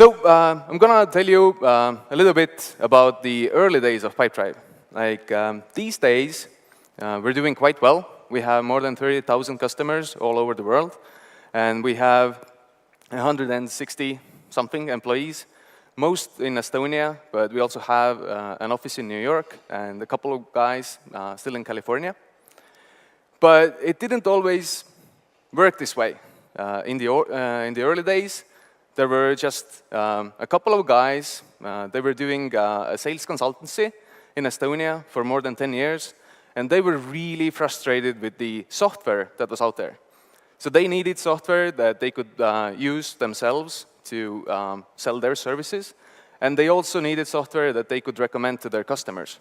I'm gonna tell you a little bit about the early days of Pipedrive. These days, we're doing quite well. We have more than 30,000 customers all over the world, and we have 160-something employees, most in Estonia, but we also have an office in New York and a couple of guys still in California. But it didn't always work this way. In the early days, there were just a couple of guys. They were doing a sales consultancy in Estonia for more than 10 years, and they were really frustrated with the software that was out there. So they needed software that they could use themselves to sell their services, and they also needed software that they could recommend to their customers.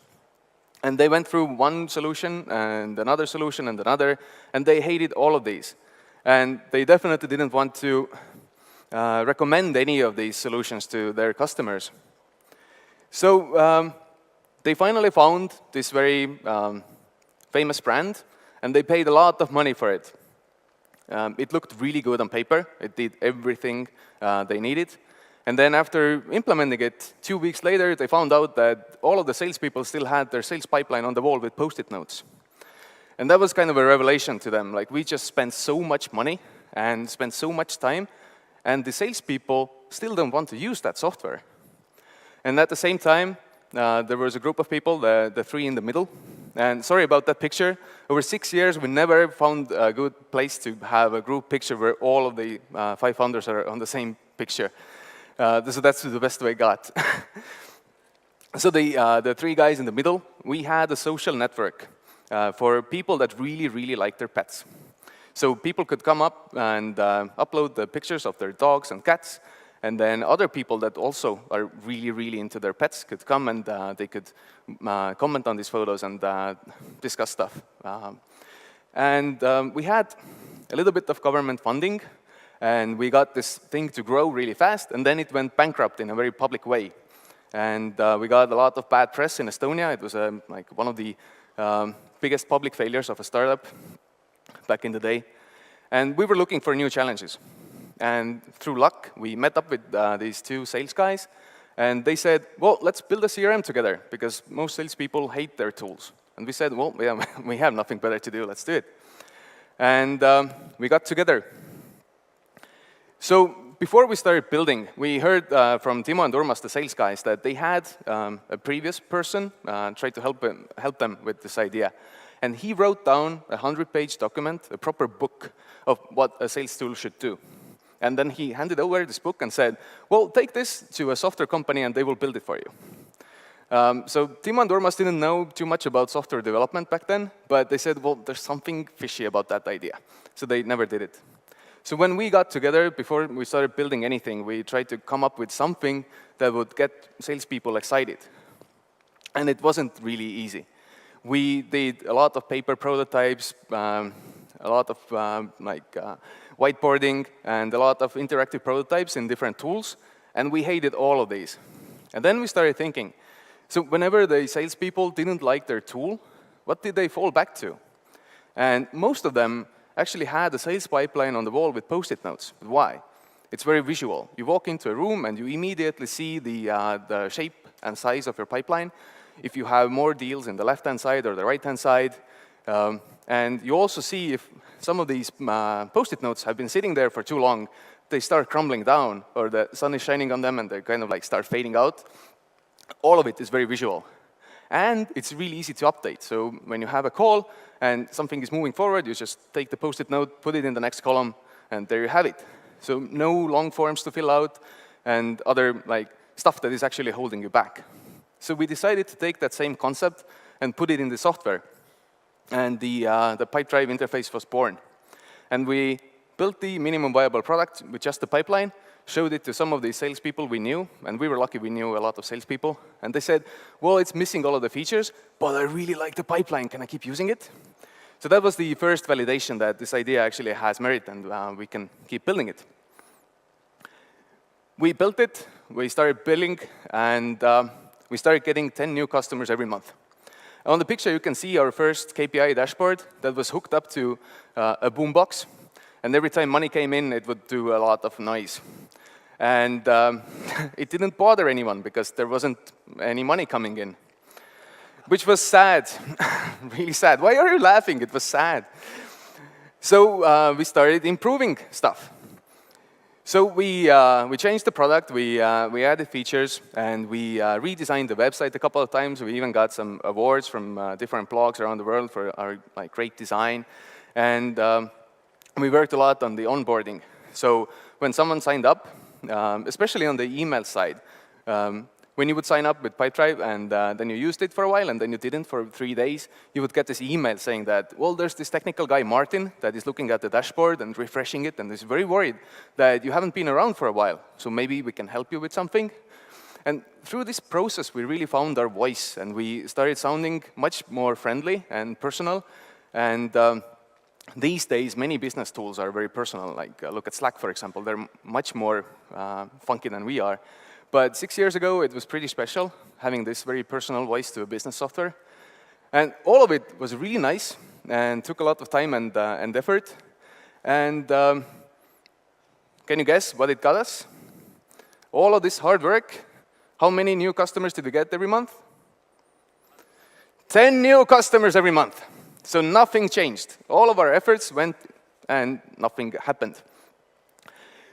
And they went through one solution and another solution and another, and they hated all of these. And they definitely didn't want to recommend any of these solutions to their customers. So they finally found this very famous brand, and they paid a lot of money for it. It looked really good on paper. It did everything they needed. And then after implementing it, 2 weeks later, they found out that all of the salespeople still had their sales pipeline on the wall with Post-it notes. And that was kind of a revelation to them. Like, we just spent so much money and spent so much time, and the salespeople still don't want to use that software. And at the same time, there was a group of people, the three in the middle. And sorry about that picture. Over 6 years, we never found a good place to have a group picture where all of the 5 founders are on the same picture. So that's the best we got. So the three guys in the middle, we had a social network for people that really, really like their pets. So people could come up and upload the pictures of their dogs and cats, and then other people that also are really, really into their pets could come and they could comment on these photos and discuss stuff. We had a little bit of government funding, and we got this thing to grow really fast, and then it went bankrupt in a very public way. And we got a lot of bad press in Estonia. It was like one of the biggest public failures of a startup back in the day. And we were looking for new challenges. And through luck, we met up with these two sales guys, and they said, well, let's build a CRM together, because most salespeople hate their tools. And we said, well, yeah, we have nothing better to do, let's do it. And we got together. So before we started building, we heard from Timo and Urmas, the sales guys, that they had a previous person try to help them with this idea. And he wrote down a 100-page document, a proper book of what a sales tool should do. And then he handed over this book and said, well, take this to a software company and they will build it for you. So Timo and Urmas didn't know too much about software development back then, but they said, well, there's something fishy about that idea. So they never did it. So when we got together, before we started building anything, we tried to come up with something that would get salespeople excited. And it wasn't really easy. We did a lot of paper prototypes, a lot of whiteboarding, and a lot of interactive prototypes in different tools, and we hated all of these. And then we started thinking, so whenever the salespeople didn't like their tool, what did they fall back to? And most of them actually had a sales pipeline on the wall with Post-it notes. Why? It's very visual. You walk into a room and you immediately see the shape and size of your pipeline. If you have more deals in the left-hand side or the right-hand side, and you also see if some of these Post-it notes have been sitting there for too long, they start crumbling down, or the sun is shining on them and they kind of like start fading out. All of it is very visual. And it's really easy to update. So when you have a call and something is moving forward, you just take the Post-it note, put it in the next column, and there you have it. So no long forms to fill out and other stuff that is actually holding you back. So we decided to take that same concept and put it in the software. And the Pipedrive interface was born. And we built the minimum viable product with just the pipeline, showed it to some of the salespeople we knew, and we were lucky we knew a lot of salespeople. And they said, well, it's missing all of the features, but I really like the pipeline. Can I keep using it? So that was the first validation that this idea actually has merit, and we can keep building it. We built it, we started billing, and we started getting 10 new customers every month. On the picture, you can see our first KPI dashboard that was hooked up to a boombox. And every time money came in, it would do a lot of noise. And it didn't bother anyone because there wasn't any money coming in, which was sad, really sad. Why are you laughing? It was sad. So we started improving stuff. So we changed the product, we added features, and we redesigned the website a couple of times. We even got some awards from different blogs around the world for our great design. And we worked a lot on the onboarding. So when someone signed up, especially on the email side, when you would sign up with Pipedrive and then you used it for a while and then you didn't for 3 days, you would get this email saying that, well, there's this technical guy, Martin, that is looking at the dashboard and refreshing it and is very worried that you haven't been around for a while, so maybe we can help you with something. And through this process, we really found our voice and we started sounding much more friendly and personal. And these days, many business tools are very personal. Like, look at Slack, for example. They're much more funky than we are. But 6 years ago, it was pretty special, having this very personal voice to a business software. And all of it was really nice and took a lot of time and effort. And can you guess what it got us? All of this hard work, how many new customers did we get every month? 10 new customers every month. So nothing changed. All of our efforts went and nothing happened.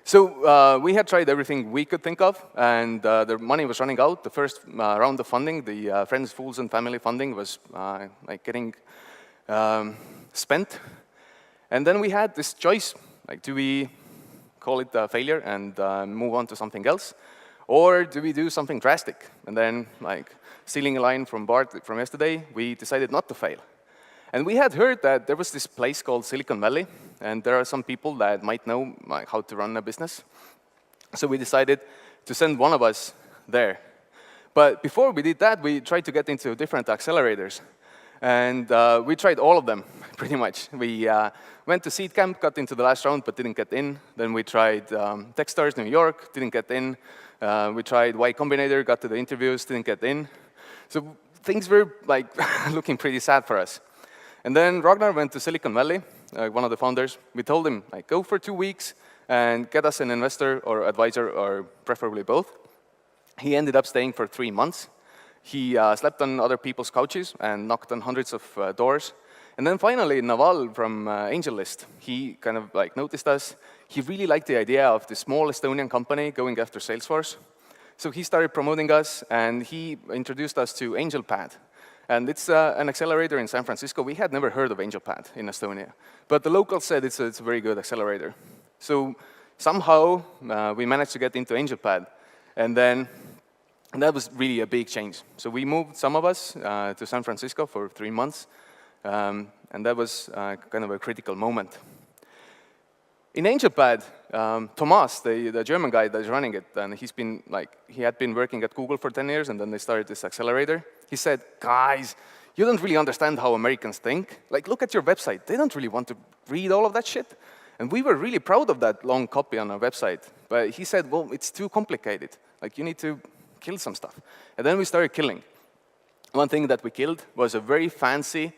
So we had tried everything we could think of, and the money was running out. The first round of funding, the Friends, Fools, and Family funding was getting spent. And then we had this choice, do we call it a failure and move on to something else? Or do we do something drastic? And then, stealing a line from Bart from yesterday, we decided not to fail. And we had heard that there was this place called Silicon Valley, and there are some people that might know how to run a business. So we decided to send one of us there. But before we did that, we tried to get into different accelerators. And we tried all of them, pretty much. We went to Seed Camp, got into the last round, but didn't get in. Then we tried Techstars New York, didn't get in. We tried Y Combinator, got to the interviews, didn't get in. So things were looking pretty sad for us. And then Ragnar went to Silicon Valley, one of the founders. We told him, go for 2 weeks and get us an investor or advisor, or preferably both. He ended up staying for 3 months. He slept on other people's couches and knocked on hundreds of doors. And then finally, Naval from AngelList, he kind of noticed us. He really liked the idea of the small Estonian company going after Salesforce. So he started promoting us, and he introduced us to AngelPad. And it's an accelerator in San Francisco. We had never heard of AngelPad in Estonia. But the locals said it's a very good accelerator. So somehow, we managed to get into AngelPad. And that was really a big change. So we moved, some of us, to San Francisco for 3 months. And that was kind of a critical moment. In AngelPad, Thomas, the German guy that is running it, and he had been working at Google for 10 years, and then they started this accelerator. He said, guys, you don't really understand how Americans think. Look at your website. They don't really want to read all of that shit. And we were really proud of that long copy on our website. But he said, well, it's too complicated. You need to kill some stuff. And then we started killing. One thing that we killed was a very fancy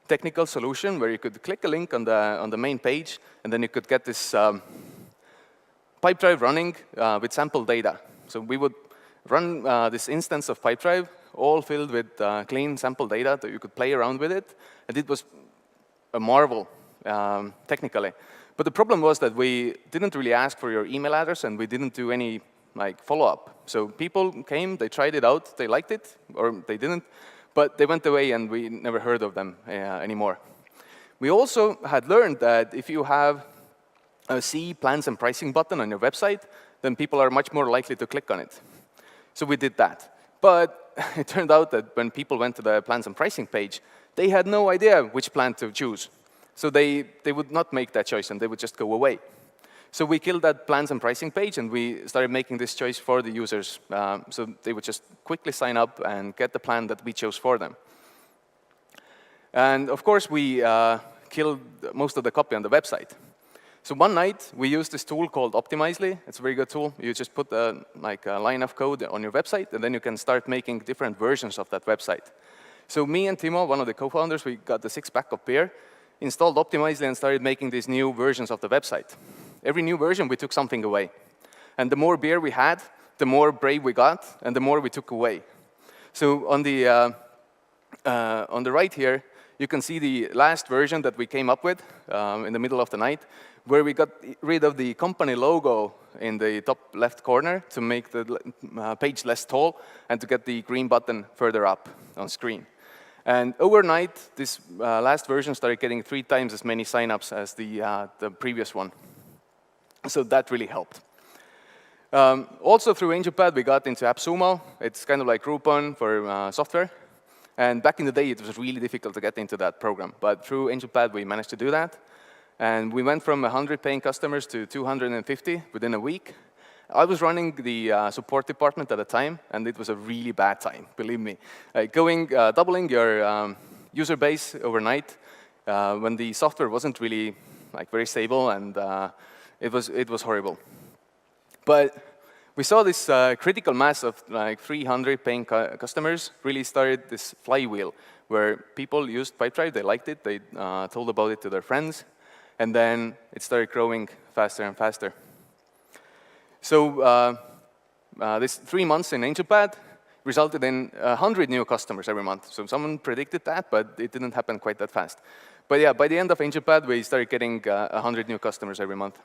technical solution where you could click a link on the main page, and then you could get this Pipedrive running with sample data. So we would run this instance of Pipedrive, all filled with clean sample data that you could play around with it. And it was a marvel, technically. But the problem was that we didn't really ask for your email address, and we didn't do any follow-up. So people came, they tried it out, they liked it, or they didn't. But they went away, and we never heard of them anymore. We also had learned that if you have a See Plans and Pricing button on your website, then people are much more likely to click on it. So we did that. But it turned out that when people went to the Plans and Pricing page, they had no idea which plan to choose. So they would not make that choice, and they would just go away. So we killed that Plans and Pricing page, and we started making this choice for the users. So they would just quickly sign up and get the plan that we chose for them. And of course, we killed most of the copy on the website. So one night, we used this tool called Optimizely. It's a very good tool. You just put a line of code on your website, and then you can start making different versions of that website. So me and Timo, one of the co-founders, we got the 6-pack of beer, installed Optimizely, and started making these new versions of the website. Every new version, we took something away. And the more beer we had, the more brave we got, and the more we took away. So on the right here, you can see the last version that we came up with in the middle of the night, where we got rid of the company logo in the top left corner to make the page less tall and to get the green button further up on screen. And overnight, this last version started getting 3 times as many signups as the previous one. So that really helped. Also through AngelPad, we got into AppSumo. It's kind of like Groupon for software. And back in the day, it was really difficult to get into that program. But through AngelPad, we managed to do that. And we went from 100 paying customers to 250 within a week. I was running the support department at the time, and it was a really bad time, believe me. Doubling your user base overnight when the software wasn't really very stable, and it was horrible. But we saw this critical mass of 300 paying customers really started this flywheel where people used Pipedrive, they liked it, they told about it to their friends, and then it started growing faster and faster. So this 3 months in AngelPad resulted in 100 new customers every month. So someone predicted that, but it didn't happen quite that fast. But yeah, by the end of AngelPad, we started getting 100 new customers every month.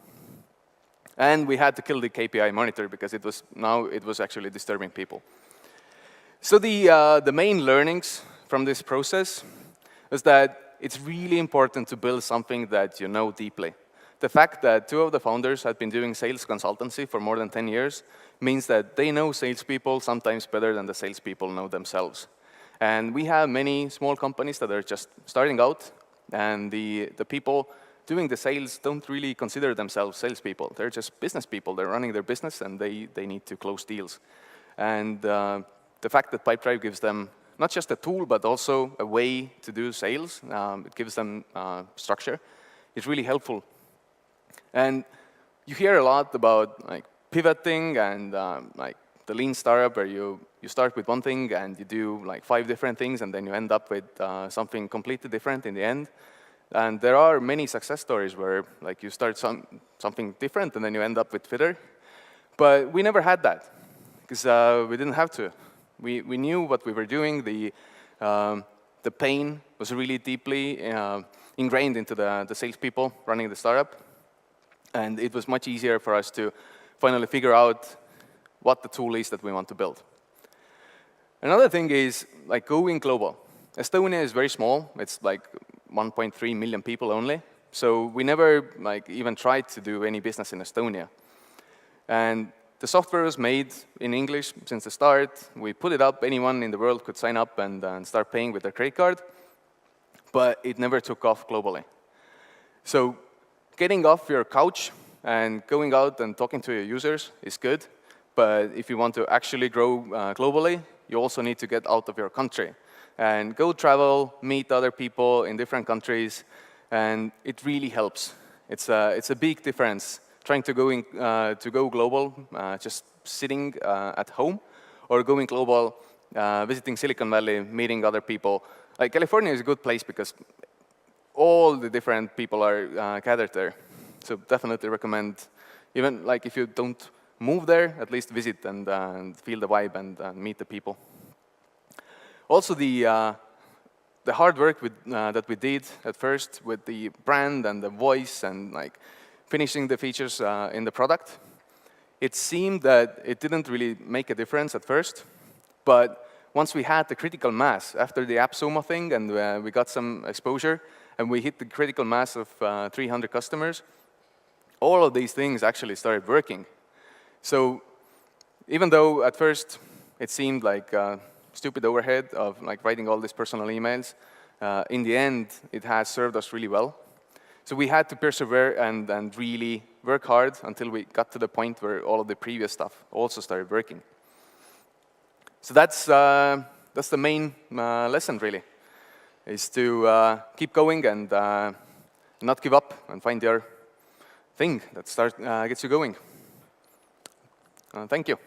And we had to kill the KPI monitor because it was actually disturbing people. So the main learnings from this process is that it's really important to build something that you know deeply. The fact that 2 of the founders had been doing sales consultancy for more than 10 years means that they know salespeople sometimes better than the salespeople know themselves. And we have many small companies that are just starting out, and the people doing the sales don't really consider themselves salespeople. They're just business people. They're running their business, and they need to close deals. And the fact that Pipedrive gives them not just a tool, but also a way to do sales, it gives them structure, is really helpful. And you hear a lot about pivoting and the lean startup where you start with one thing and you do 5 different things and then you end up with something completely different in the end. And there are many success stories where you start something different and then you end up with Fitter. But we never had that because we didn't have to. We knew what we were doing. The pain was really deeply ingrained into the salespeople running the startup. And it was much easier for us to finally figure out what the tool is that we want to build. Another thing is going global. Estonia is very small. It's 1.3 million people only. So we never even tried to do any business in Estonia. And the software was made in English since the start. We put it up. Anyone in the world could sign up and start paying with their credit card. But it never took off globally. So getting off your couch and going out and talking to your users is good, but if you want to actually grow globally, you also need to get out of your country and go travel, meet other people in different countries, and it really helps. It's a big difference trying to go global, just sitting at home, or going global, visiting Silicon Valley, meeting other people. California is a good place because all the different people are gathered there. So definitely recommend, even if you don't move there, at least visit and feel the vibe and meet the people. Also, the hard work that we did at first with the brand and the voice and finishing the features in the product, it seemed that it didn't really make a difference at first. But once we had the critical mass after the AppSumo thing and we got some exposure, and we hit the critical mass of 300 customers, all of these things actually started working. So even though at first it seemed like stupid overhead of writing all these personal emails, in the end, it has served us really well. So we had to persevere and really work hard until we got to the point where all of the previous stuff also started working. So that's the main lesson, really, is to keep going and not give up and find your thing that gets you going. Thank you.